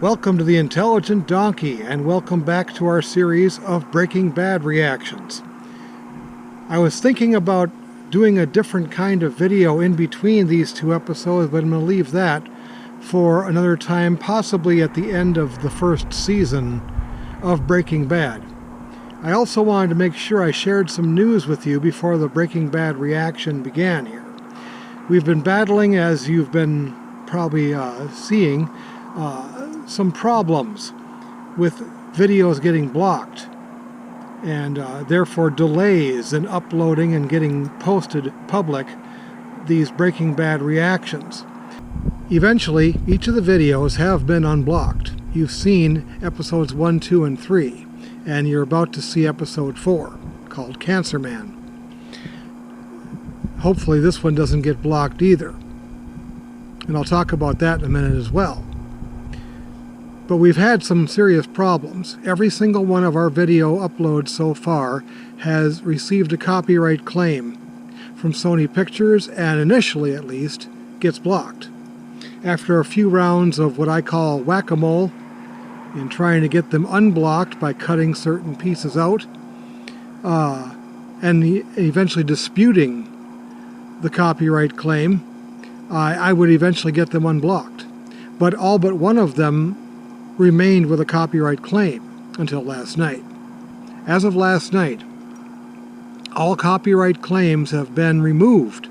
Welcome to the Intelligent Donkey, and welcome back to our series of Breaking Bad reactions. I was thinking about doing a different kind of video in between these two episodes, but I'm going to leave that for another time, possibly at the end of the first season of Breaking Bad. I also wanted to make sure I shared some news with you before the Breaking Bad reaction began here. We've been battling, as you've been probably seeing, some problems with videos getting blocked and therefore delays in uploading and getting posted public these Breaking Bad reactions. Eventually, each of the videos have been unblocked. You've seen episodes 1, 2, and 3, and you're about to see episode 4, called Cancer Man. Hopefully this one doesn't get blocked either, and I'll talk about that in a minute as well. But we've had some serious problems. Every single one of our video uploads so far has received a copyright claim from Sony Pictures, and initially at least gets blocked. After a few rounds of what I call whack-a-mole in trying to get them unblocked by cutting certain pieces out and eventually disputing the copyright claim, I would eventually get them unblocked. But all but one of them remained with a copyright claim until last night. As of last night, all copyright claims have been removed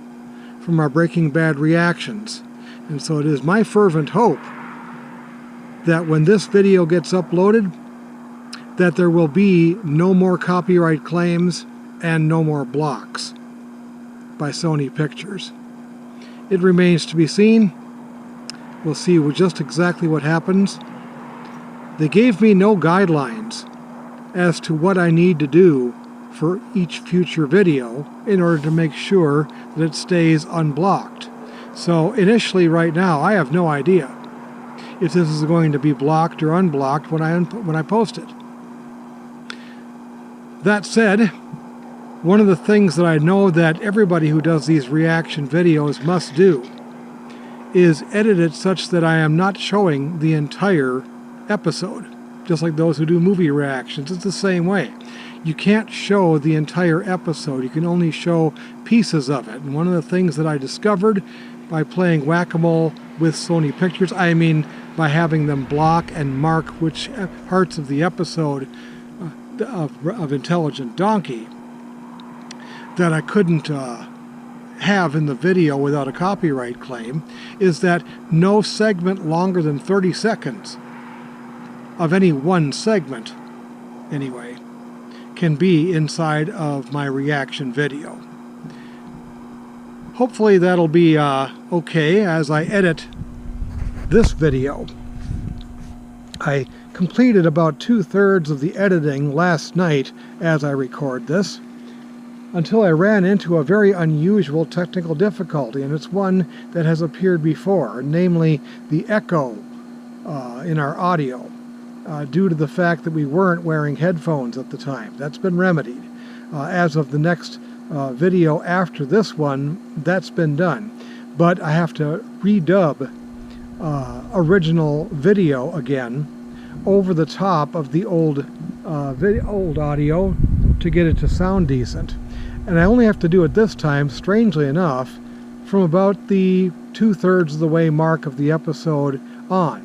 from our Breaking Bad reactions, and so it is my fervent hope that when this video gets uploaded, that there will be no more copyright claims and no more blocks by Sony Pictures. It remains to be seen. We'll see just exactly what happens. They gave me no guidelines as to what I need to do for each future video in order to make sure that it stays unblocked. So initially, right now, I have no idea if this is going to be blocked or unblocked when I post it. That said, one of the things that I know that everybody who does these reaction videos must do is edit it such that I am not showing the entire episode. Just like those who do movie reactions, it's the same way. You can't show the entire episode, you can only show pieces of it. And one of the things that I discovered by playing whack-a-mole with Sony Pictures, I mean by having them block and mark which parts of the episode of Intelligent Donkey that I couldn't have in the video without a copyright claim, is that no segment longer than 30 seconds of any one segment, anyway, can be inside of my reaction video. Hopefully that'll be okay as I edit this video. I completed about 2/3 of the editing last night as I record this, until I ran into a very unusual technical difficulty, and it's one that has appeared before, namely the echo in our audio, due to the fact that we weren't wearing headphones at the time. That's been remedied. As of the next video after this one, that's been done. But I have to redub original video again over the top of the old audio to get it to sound decent. And I only have to do it this time, strangely enough, from about the 2/3 of the way mark of the episode on.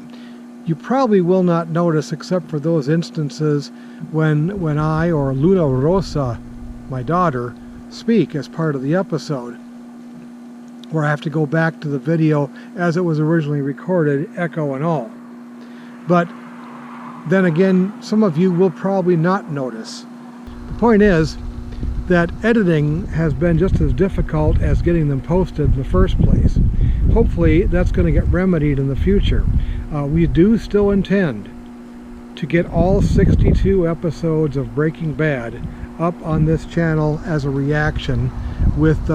You probably will not notice, except for those instances when I or Luna Rosa, my daughter, speak as part of the episode, where I have to go back to the video as it was originally recorded, echo and all. But then again, some of you will probably not notice. The point is that editing has been just as difficult as getting them posted in the first place. Hopefully that's going to get remedied in the future. We do still intend to get all 62 episodes of Breaking Bad up on this channel as a reaction with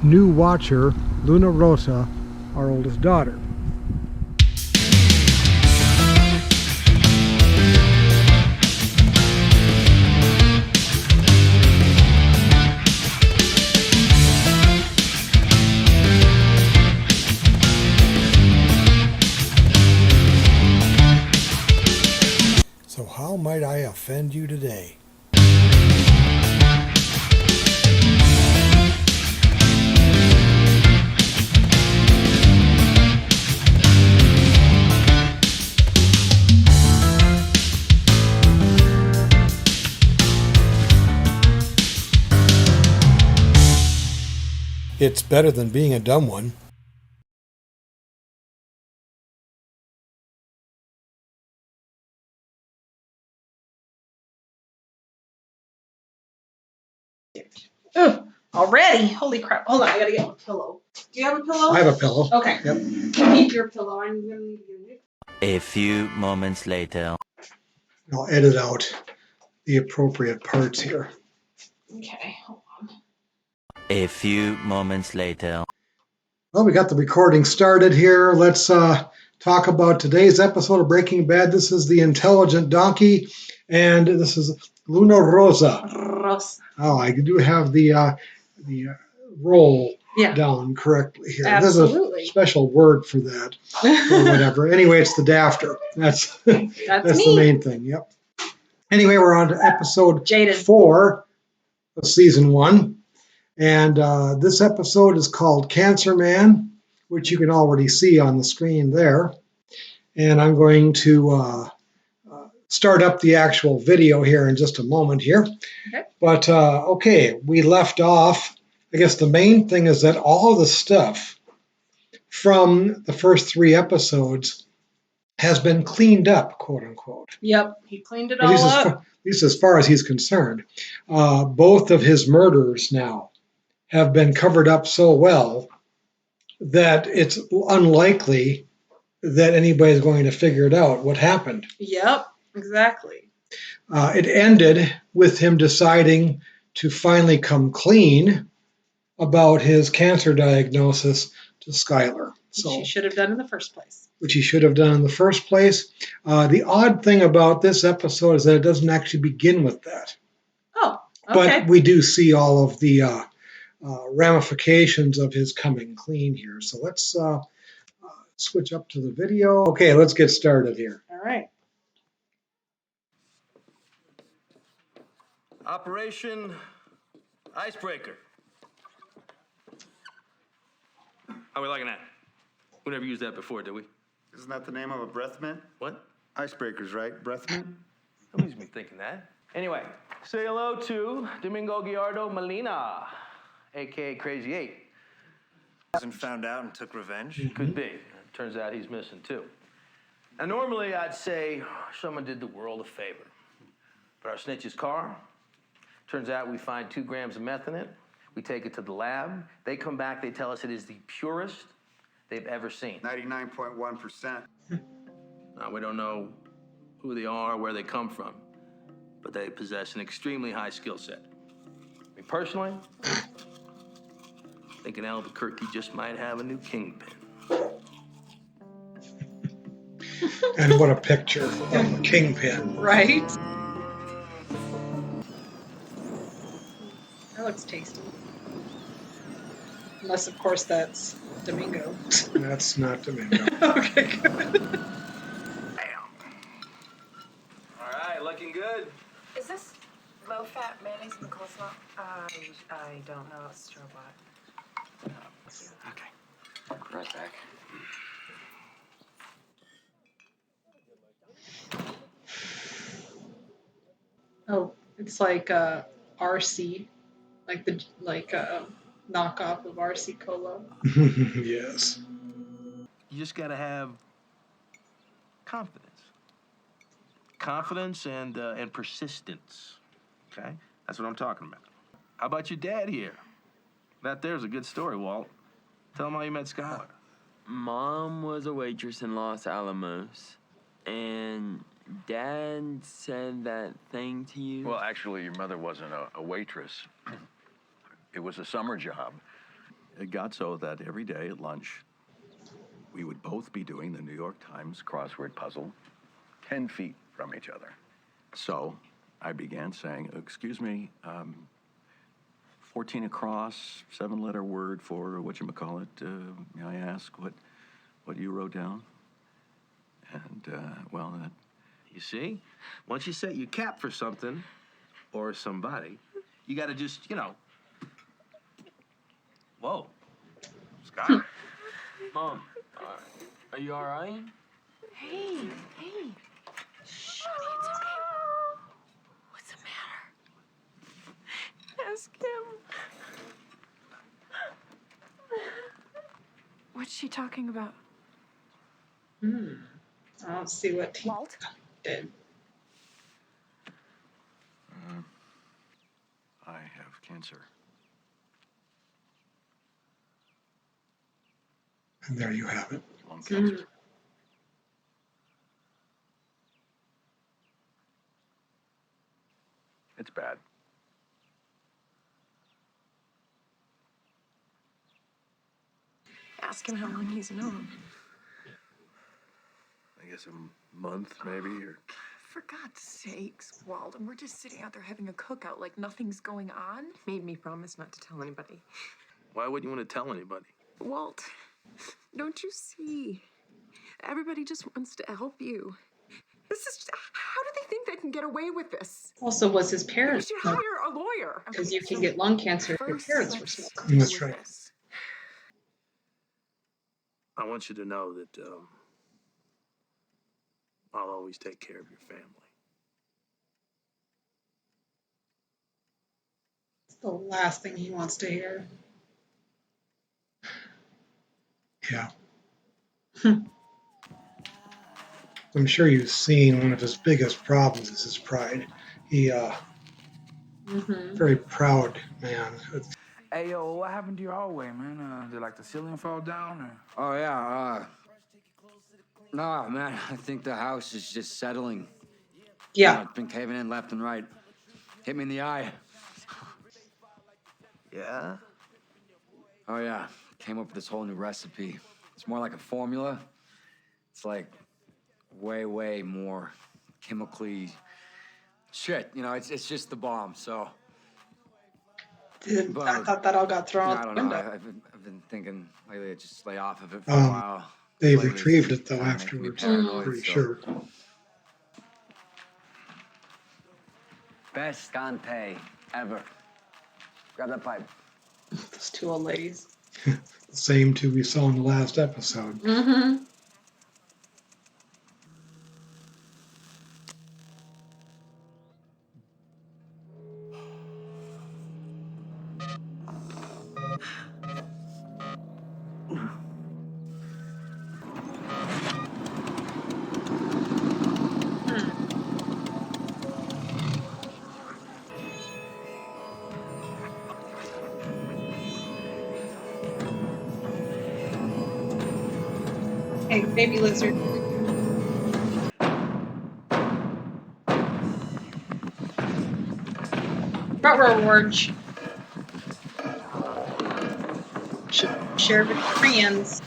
new watcher Luna Rosa, our oldest daughter. how might I offend you today? It's better than being a dumb one. Ugh, already? Holy crap. Hold on, I gotta get my pillow. Do you have a pillow? I have a pillow. Okay. Yep. Keep your pillow. I'm gonna need it. A few moments later. I'll edit out the appropriate parts here. Okay, hold on. A few moments later. Well, we got the recording started here. Let's talk about today's episode of Breaking Bad. This is the Intelligent Donkey, and this is Luna Rosa. Rosa. Oh, I do have the roll Yeah. down correctly here. Absolutely. There's a special word for that or whatever. Anyway, it's the dafter. That's that's the main thing. Yep. Anyway, we're on to episode 4 of season 1. And this episode is called Cancer Man, which you can already see on the screen there. And I'm going to start up the actual video here in just a moment here. Okay. But okay, we left off. I guess the main thing is that all the stuff from the first 3 episodes has been cleaned up, quote unquote. Yep, he cleaned it all up. At least as far as he's concerned. Both of his murders now have been covered up so well that it's unlikely that anybody's going to figure it out what happened. Yep, exactly. It ended with him deciding to finally come clean about his cancer diagnosis to Skylar. Which he should have done in the first place. Which he should have done in the first place. The odd thing about this episode is that it doesn't actually begin with that. Oh, okay. But we do see all of the ramifications of his coming clean here. So let's switch up to the video. Okay, let's get started here. All right. Operation Icebreaker. How are we liking that? We never used that before, did we? Isn't that the name of a breath mint? What? Icebreakers, right? Breath mint? Nobody's been thinking that. Anyway, say hello to Domingo Gallardo Molina, a.k.a. Crazy 8. Hasn't found out and took revenge? Could be. Turns out he's missing, too. Now, normally I'd say someone did the world a favor. But our snitch's car, turns out we find 2 grams of meth in it. We take it to the lab. They come back, they tell us it is the purest they've ever seen. 99.1%. Now, we don't know who they are, where they come from, but they possess an extremely high skill set. Me personally, I think in Albuquerque just might have a new kingpin. And what a picture of a kingpin. Right? That looks tasty. Unless, of course, that's Domingo. That's not Domingo. Okay, good. Bam! All right, looking good. Is this low-fat mayonnaise in the coleslaw? I don't know. It's store-bought. Okay. Right back. Oh, it's like RC, like the knockoff of RC Cola. Yes. You just gotta have confidence. Confidence and persistence. Okay? That's what I'm talking about. How about your dad here? That there's a good story, Walt. Tell him how you met Skylar. Mom was a waitress in Los Alamos, and Dad said that thing to you? Well, actually, your mother wasn't a waitress. It was a summer job. It got so that every day at lunch, we would both be doing the New York Times crossword puzzle 10 feet from each other. So I began saying, excuse me, 14 across, 7-letter word for whatchamacallit. May I ask what you wrote down? And, well, You see? Once you set your cap for something or somebody, you gotta just, Whoa. Scott. Mom, are you all right? Hey, hey. Shh, honey, it's okay. What's the matter? Ask him. What's she talking about? I don't see what he Walt? did. I have cancer. And there you have it. Lung cancer. It's bad. Ask him how long he's known. I guess a month, maybe, or For God's sakes, Walt, and we're just sitting out there having a cookout like nothing's going on. Made me promise not to tell anybody. Why wouldn't you want to tell anybody? Walt, don't you see? Everybody just wants to help you. This is how do they think they can get away with this? Also, was his We parents should smoking? hire a lawyer. Because you can get lung cancer if your First, parents were let's smoking. deal That's with right. this. I want you to know that I'll always take care of your family. It's the last thing he wants to hear. Yeah. I'm sure you've seen one of his biggest problems is his pride. He, very proud man. Hey, yo, what happened to your hallway, man? Did like the ceiling fall down or? Oh, yeah, no, man, I think the house is just settling. Yeah. It's been caving in left and right. Hit me in the eye. Yeah? Oh, yeah, came up with this whole new recipe. It's more like a formula. It's like way, way more chemically shit. It's just the bomb, so. I thought that all got thrown I out don't the know. window. I've been thinking lately, I'd just lay off of it for a while. They Lately, it's retrieved it though kinda making me afterwards. paranoid, Pretty so. sure. Best Dante ever. Grab that pipe. Those two old ladies. The same two we saw in the last episode. Mm-hmm. Hey, baby lizard. Roach. Should share with friends.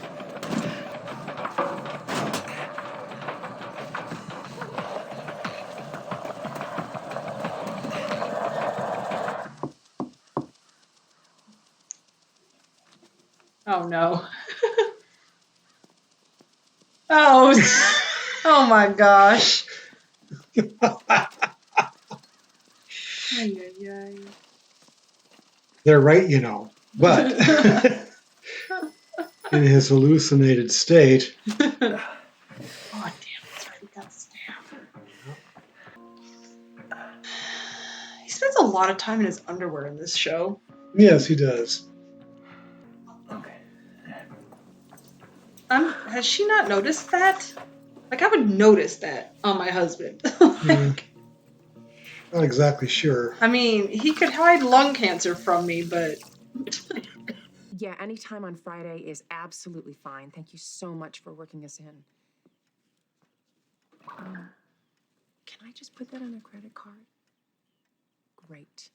Oh no. Oh, oh my gosh. Ay, ay, ay. They're right, but in his hallucinated state. Oh, damn, that's right. He got stabbed. He spends a lot of time in his underwear in this show. Yes, he does. Has she not noticed that? Like, I would notice that on my husband. Not exactly sure. I mean, he could hide lung cancer from me, but... Yeah, anytime on Friday is absolutely fine. Thank you so much for working us in. Can I just put that on a credit card? Great.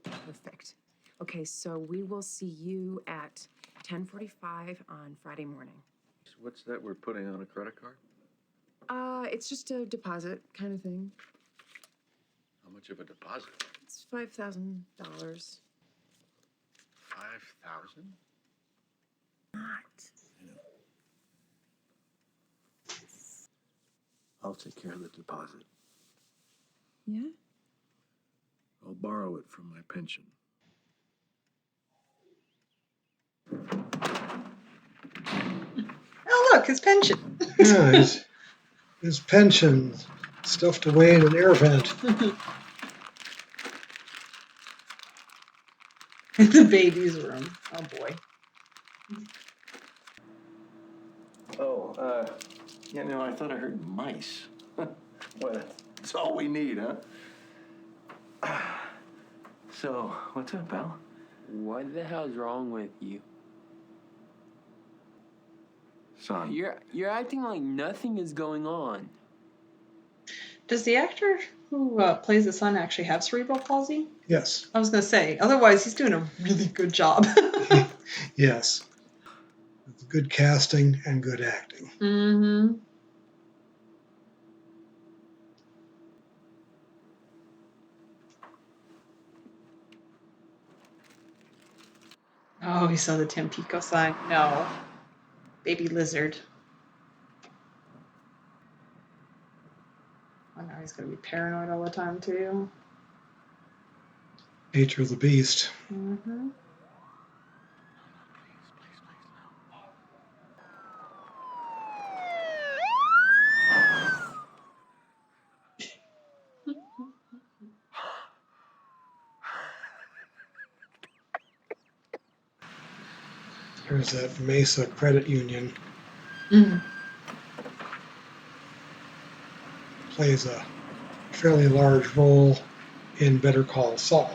Perfect. Okay, so we will see you at 10:45 on Friday morning. What's that we're putting on a credit card? It's just a deposit kind of thing. How much of a deposit? It's $5,000. 5,000? Not. I'll take care of the deposit. Yeah? I'll borrow it from my pension. Oh, look, his pension. Yeah, his pension stuffed away in an air vent. In the baby's room. Oh boy. Oh, you know, I thought I heard mice. Well, that's all we need, huh? So, what's up, pal? What the hell's wrong with you? Son. You're acting like nothing is going on. Does the actor who plays the son actually have cerebral palsy? Yes. I was going to say, otherwise he's doing a really good job. Yes. Good casting and good acting. Mm-hmm. Oh, he saw the Tampico sign. No. Baby lizard. Oh, now he's going to be paranoid all the time, too. Nature of the beast. Mm-hmm. Here's that Mesa Credit Union. Mm-hmm. Plays a fairly large role in Better Call Saul.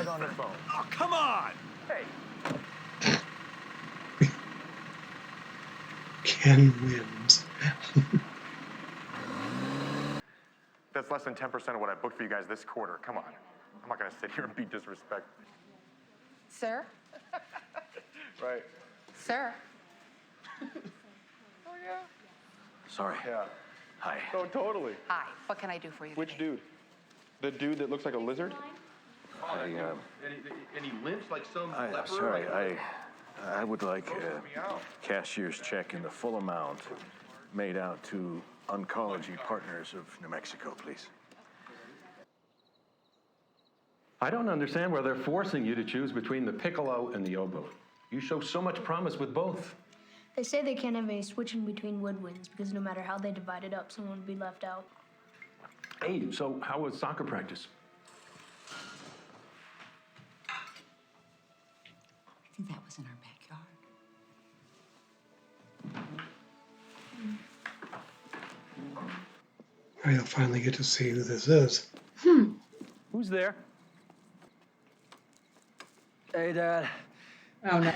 On the phone. Oh, come on! Hey. Ken wins. That's less than 10% of what I booked for you guys this quarter. Come on. I'm not going to sit here and be disrespectful. Sir? Right. Sir? Oh, yeah. Sorry. Yeah. Hi. Oh, totally. Hi, what can I do for you Which today? dude? The dude that looks like a lizard? Any limps like some Sorry, I would like a cashier's check in the full amount made out to Oncology Partners of New Mexico, please. I don't understand why they're forcing you to choose between the piccolo and the oboe. You show so much promise with both. They say they can't have any switching between woodwinds because no matter how they divide it up, someone would be left out. Hey, so how was soccer practice? I think that was in our backyard. Now you'll finally get to see who this is. Who's there? Hey, Dad. Oh, no.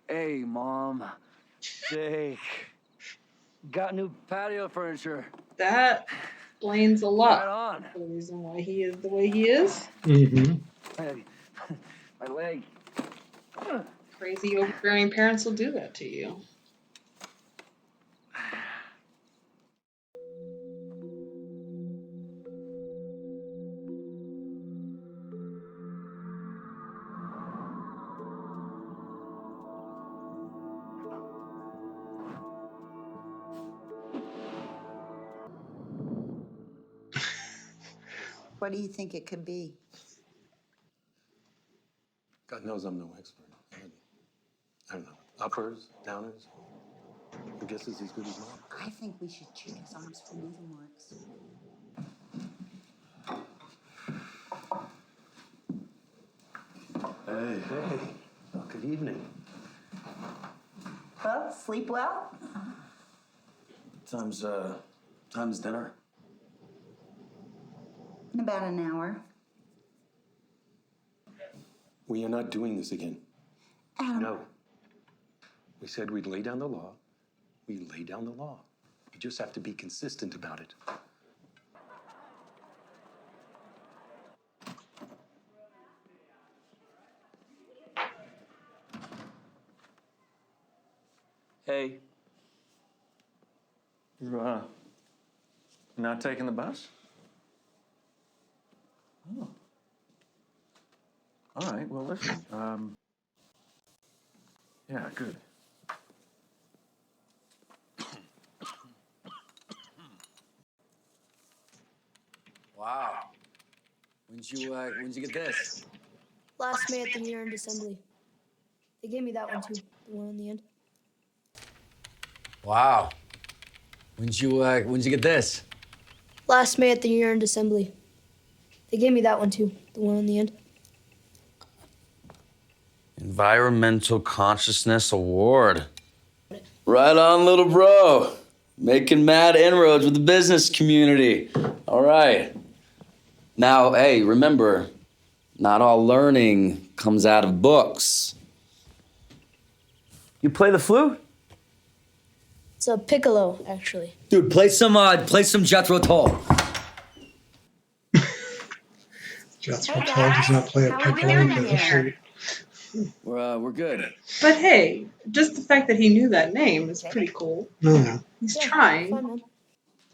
Hey, Mom. Jake. Got new patio furniture. That explains a lot. Right on. The reason why he is the way he is. Mm-hmm. Hey, my leg. Crazy overbearing parents will do that to you. What do you think it could be? God knows I'm no expert. I don't know. Uppers, downers. Your guess is as good as mine. I think we should check his arms for needle marks. Hey. Oh, good evening. Well, sleep well? Time's dinner. In about an hour. We are not doing this again. Adam. No. We said we'd lay down the law. We lay down the law. You just have to be consistent about it. Hey, You're not taking the bus? Oh. All right, well, listen. Yeah, good. Wow. When'd you get this? Last May at the year-end assembly. They gave me that one too, the one in the end. Wow. When'd you get this? Last May at the year-end assembly. They gave me that one too, the one in the end. Environmental Consciousness Award. Right on, little bro. Making mad inroads with the business community. All right. Now, hey, remember, not all learning comes out of books. You play the flute? It's a piccolo, actually. Dude, play some Jethro Tull. Jethro Tull does not play a piccolo, but she... We're good. But hey, just the fact that he knew that name is pretty cool. No. He's trying.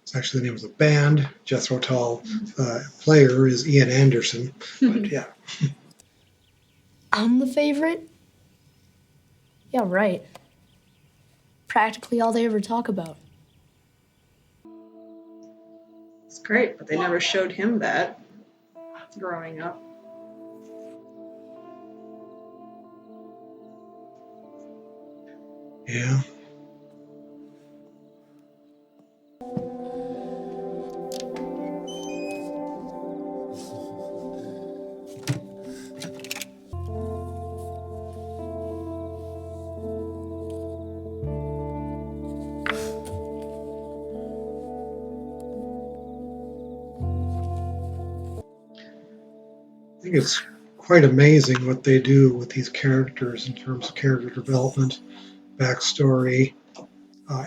It's actually the name of the band. Jethro Tull player is Ian Anderson. But yeah. I'm the favorite? Yeah, right. Practically all they ever talk about. It's great, but they never showed him that growing up. Yeah. I think it's quite amazing what they do with these characters in terms of character development, backstory,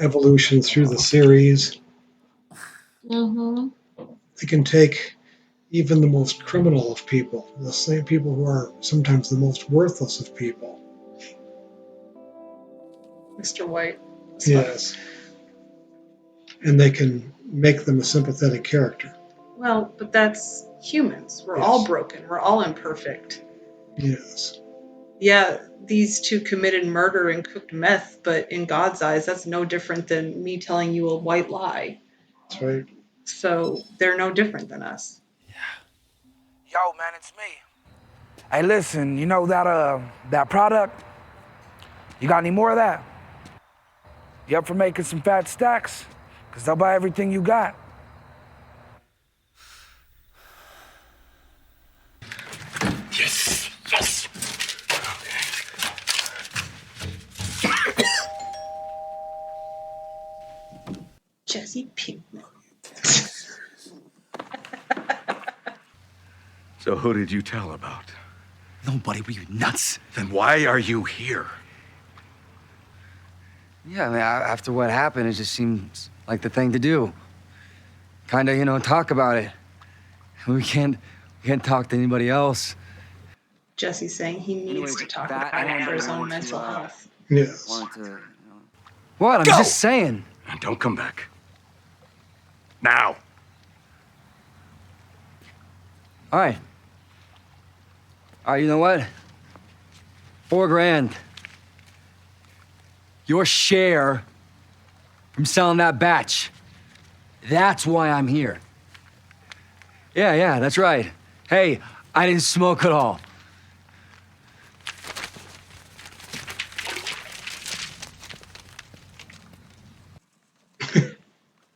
evolution through the series. Mm-hmm. They can take even the most criminal of people, the same people who are sometimes the most worthless of people. Mr. White. Yes. And they can make them a sympathetic character. Well, but that's humans. We're Yes. all broken. We're all imperfect. Yes. Yeah, these two committed murder and cooked meth, but in God's eyes, that's no different than me telling you a white lie. That's right. So they're no different than us. Yo, man, it's me. Hey, listen, you know that product? You got any more of that? You up for making some fat stacks? Because they'll buy everything you got. Yes, yes. Jesse Pinkman. So who did you tell about? Nobody, were you nuts? Then why are you here? Yeah, I mean, after what happened, it just seems like the thing to do. Kinda, talk about it. We can't talk to anybody else. Jesse's saying he needs Anyway, to talk that about it and for his I own want to, mental health. Yes. What? I'm Go! just saying. And don't come back. Now. All right. You know what? $4,000. Your share from selling that batch. That's why I'm here. Yeah, that's right. Hey, I didn't smoke at all.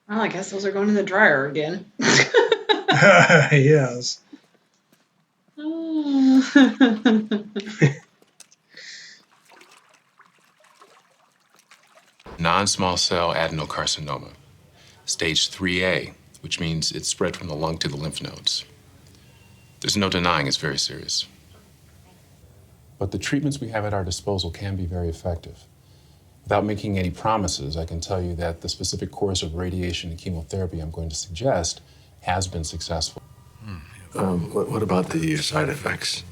Well, I guess those are going in the dryer again. Yes. Non-small cell adenocarcinoma, stage 3A, which means it's spread from the lung to the lymph nodes. There's no denying it's very serious. But the treatments we have at our disposal can be very effective. Without making any promises, I can tell you that the specific course of radiation and chemotherapy I'm going to suggest has been successful. What about the side effects?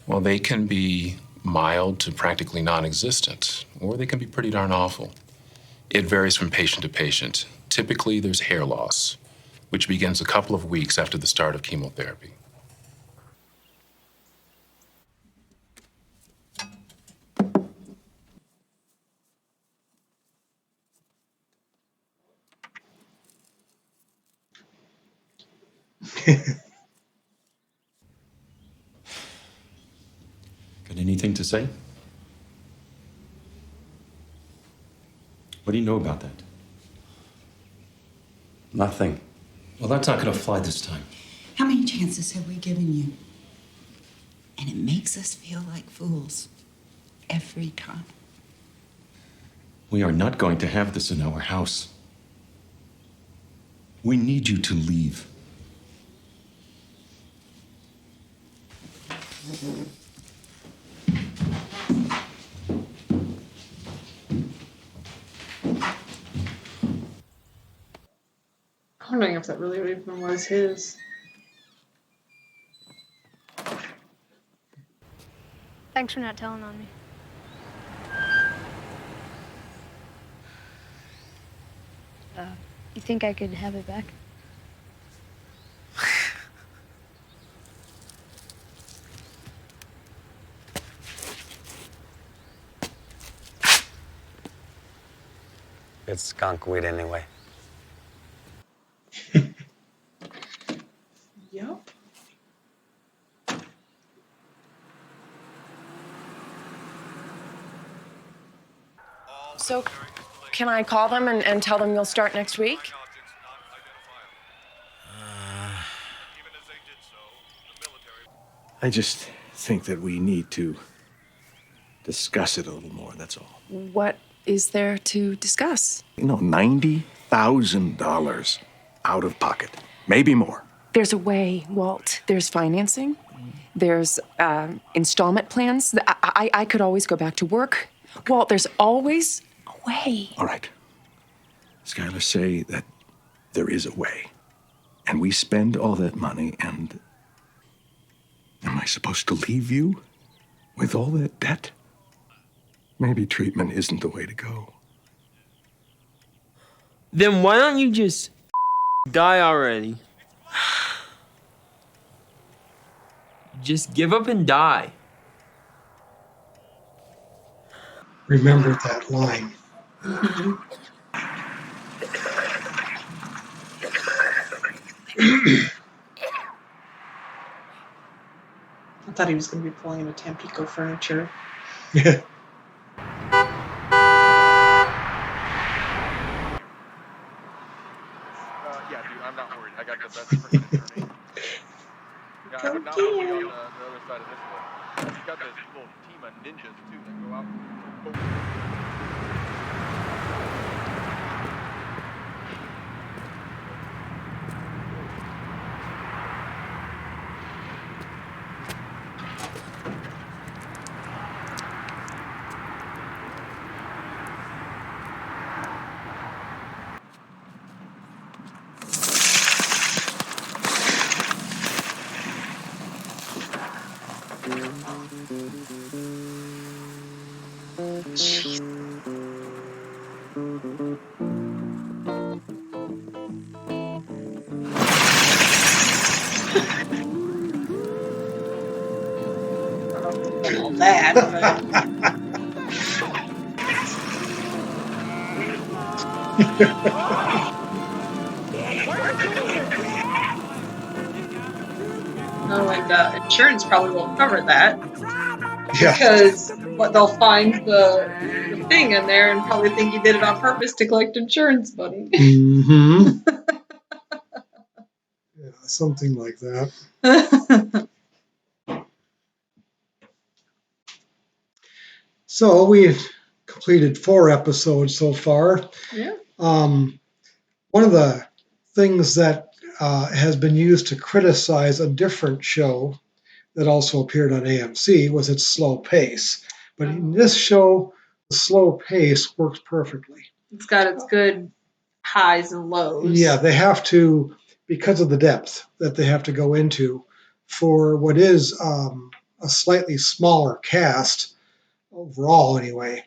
Well, they can be mild to practically non-existent, or they can be pretty darn awful. It varies from patient to patient. Typically, there's hair loss, which begins a couple of weeks after the start of chemotherapy. Got anything to say? What do you know about that? Nothing. Well, that's not going to fly this time. How many chances have we given you? And it makes us feel like fools every time. We are not going to have this in our house. We need you to leave. I'm wondering if that really even was his. Thanks for not telling on me. You think I could have it back? It's skunk weed anyway. Yep. So, can I call them and tell them you'll start next week? I just think that we need to discuss it a little more, that's all. What is there to discuss? You know, $90,000 out of pocket, maybe more. There's a way, Walt. There's financing. There's installment plans. I could always go back to work. Walt, there's always a way. All right. Skylar, say that there is a way. And we spend all that money, and am I supposed to leave you with all that debt? Maybe treatment isn't the way to go. Then why don't you just die already? Just give up and die. Remember that line. I thought he was going to be pulling into Tampico furniture. Yeah. Yeah, dude, I'm not worried. I got the best freaking attorney. Yeah, I would not want to be on the other side of this one. He's got this little team of ninjas, too, that go out and all that, oh, and insurance probably won't cover that. Yeah. Because they'll find the thing in there and probably think you did it on purpose to collect insurance money. Mm-hmm. Yeah, something like that. So we've completed 4 episodes so far. Yeah. One of the things that has been used to criticize a different show that also appeared on AMC was its slow pace. But in this show, the slow pace works perfectly. It's got its good highs and lows. Yeah, they have to, because of the depth that they have to go into for what is a slightly smaller cast, overall anyway,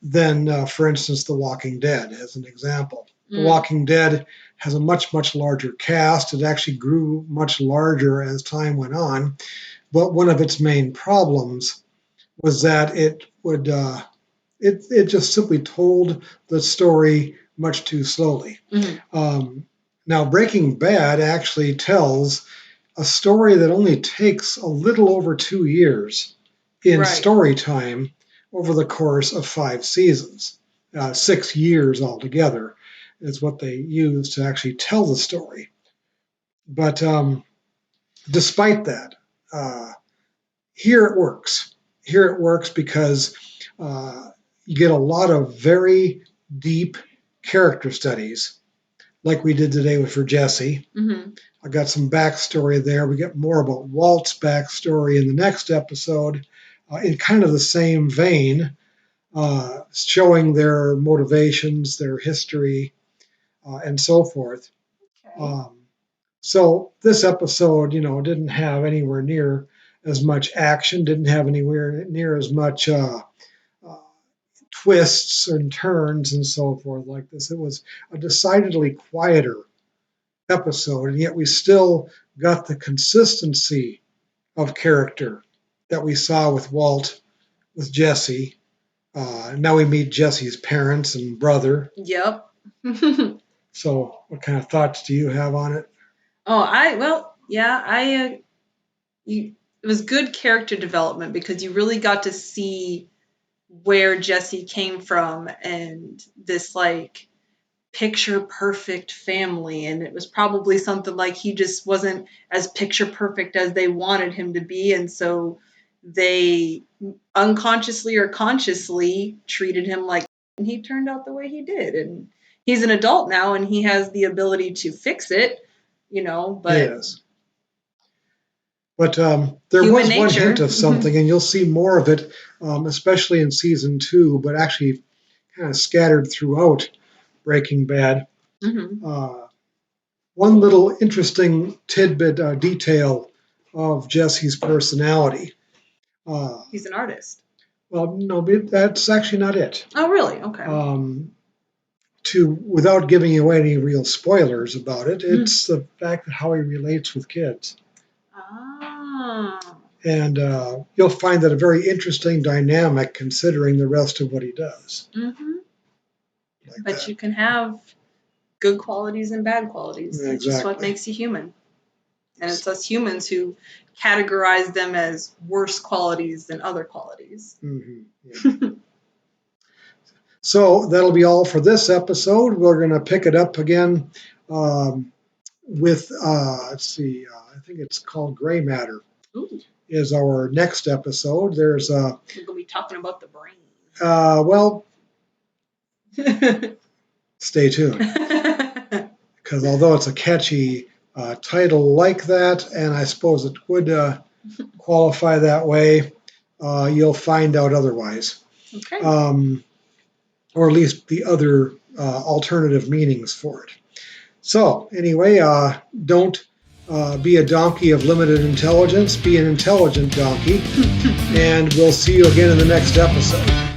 than, for instance, The Walking Dead, as an example. The Walking Dead has a much, much larger cast. It actually grew much larger as time went on. But one of its main problems was that it would it just simply told the story much too slowly. Now, Breaking Bad actually tells a story that only takes a little over 2 years in story time over the course of 5 seasons. 6 years altogether is what they use to actually tell the story. But despite that, here it works. Here it works because you get a lot of very deep character studies, like we did today for Jesse. Mm-hmm. I got some backstory there. We get more about Walt's backstory in the next episode, in kind of the same vein, showing their motivations, their history, and so forth. So this episode, didn't have anywhere near as much action, didn't have anywhere near as much twists and turns and so forth like this. It was a decidedly quieter episode, and yet we still got the consistency of character that we saw with Walt, with Jesse. Now we meet Jesse's parents and brother. Yep. So what kind of thoughts do you have on it? It was good character development because you really got to see where Jesse came from and this like picture perfect family, and it was probably something like he just wasn't as picture perfect as they wanted him to be, and so they unconsciously or consciously treated him like, and he turned out the way he did, and he's an adult now and he has the ability to fix it, but Yes. But there Human was one nature. hint of something, and you'll see more of it, especially in season 2, but actually kind of scattered throughout Breaking Bad. Mhm. One little interesting tidbit detail of Jesse's personality. He's an artist. Well, no, but that's actually not it. Oh, really? Okay. Without giving away any real spoilers about it, it's the fact that how he relates with kids. And you'll find that a very interesting dynamic considering the rest of what he does. Mm-hmm. But you can have good qualities and bad qualities. It's just what makes you human. And it's us humans who categorize them as worse qualities than other qualities. Mm-hmm. Yeah. So that'll be all for this episode. We're going to pick it up again with, let's see, I think it's called Gray Matter. Ooh. Is our next episode. There's We're going to be talking about the brain. Well, stay tuned. Because although it's a catchy title like that, and I suppose it would qualify that way, you'll find out otherwise. Okay. Or at least the other alternative meanings for it. So anyway, don't be a donkey of limited intelligence. Be an intelligent donkey. And we'll see you again in the next episode.